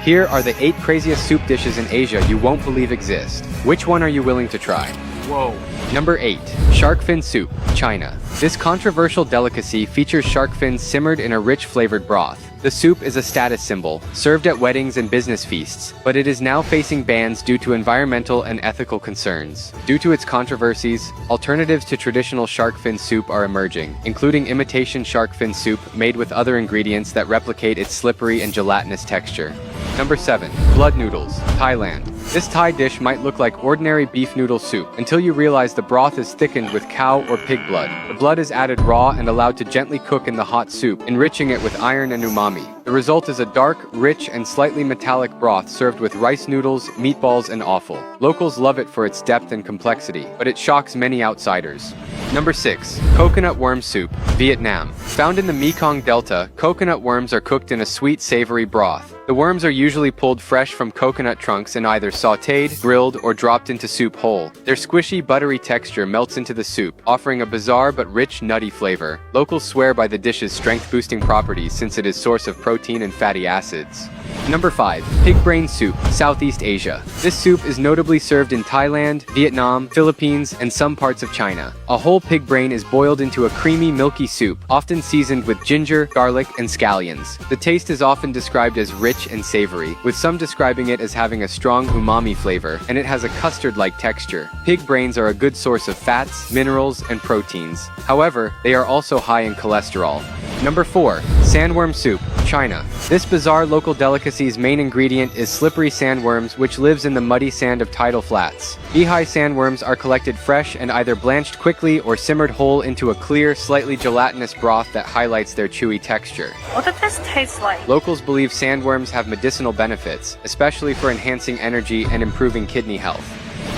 Here are the 8 craziest soup dishes in Asia you won't believe exist. Which one are you willing to try? Whoa. Number 8. Shark fin soup, China. This controversial delicacy features shark fins simmered in a rich flavored broth. The soup is a status symbol, served at weddings and business feasts, but it is now facing bans due to environmental and ethical concerns. Due to its controversies, alternatives to traditional shark fin soup are emerging, including imitation shark fin soup made with other ingredients that replicate its slippery and gelatinous texture. Number 7. Blood noodles, Thailand. This Thai dish might look like ordinary beef noodle soup until you realize the broth is thickened with cow or pig blood. The blood is added raw and allowed to gently cook in the hot soup, enriching it with iron and umami. The result is a dark, rich, and slightly metallic broth served with rice noodles, meatballs, and offal. Locals love it for its depth and complexity, but it shocks many outsiders. Number 6. Coconut worm soup, Vietnam. Found in the Mekong Delta, coconut worms are cooked in a sweet, savory broth. The worms are usually pulled fresh from coconut trunks and either sautéed, grilled, or dropped into soup whole. Their squishy, buttery texture melts into the soup, offering a bizarre but rich, nutty flavor. Locals swear by the dish's strength-boosting properties since it is a source of protein and fatty acids. Number 5. Pig brain soup, Southeast Asia. This soup is notably served in Thailand, Vietnam, Philippines, and some parts of China. A whole pig brain is boiled into a creamy, milky soup, often seasoned with ginger, garlic, and scallions. The taste is often described as rich and savory, with some describing it as having a strong umami flavor, and it has a custard-like texture. Pig brains are a good source of fats, minerals, and proteins. However, they are also high in cholesterol. Number 4. Sandworm soup, China. This bizarre local delicacy's main ingredient is slippery sandworms, which lives in the muddy sand of tidal flats. Beehive sandworms are collected fresh and either blanched quickly or simmered whole into a clear, slightly gelatinous broth that highlights their chewy texture. What does this taste like? Locals believe sandworms have medicinal benefits, especially for enhancing energy and improving kidney health.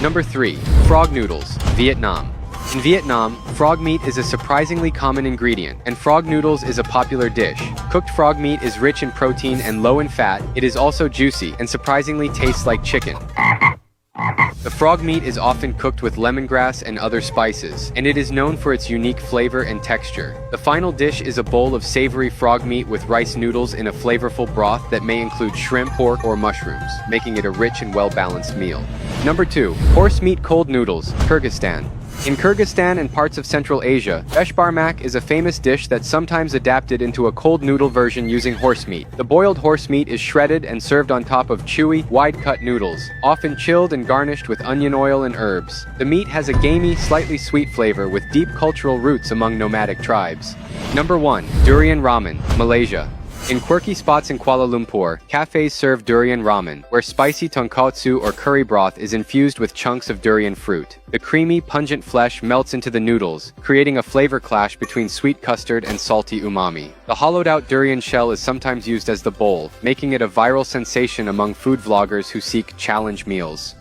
Number 3. Frog noodles, Vietnam. In Vietnam, frog meat is a surprisingly common ingredient, and frog noodles is a popular dish. Cooked frog meat is rich in protein and low in fat. It is also juicy and surprisingly tastes like chicken. The frog meat is often cooked with lemongrass and other spices, and it is known for its unique flavor and texture. The final dish is a bowl of savory frog meat with rice noodles in a flavorful broth that may include shrimp, pork, or mushrooms, making it a rich and well-balanced meal. Number 2. Horse meat cold noodles, Kyrgyzstan. In Kyrgyzstan and parts of Central Asia, beshbarmak is a famous dish that's sometimes adapted into a cold noodle version using horse meat. The boiled horse meat is shredded and served on top of chewy, wide-cut noodles, often chilled and garnished with onion oil and herbs. The meat has a gamey, slightly sweet flavor with deep cultural roots among nomadic tribes. Number 1. Durian ramen, Malaysia. In quirky spots in Kuala Lumpur, cafes serve durian ramen, where spicy tonkatsu or curry broth is infused with chunks of durian fruit. The creamy, pungent flesh melts into the noodles, creating a flavor clash between sweet custard and salty umami. The hollowed-out durian shell is sometimes used as the bowl, making it a viral sensation among food vloggers who seek challenge meals.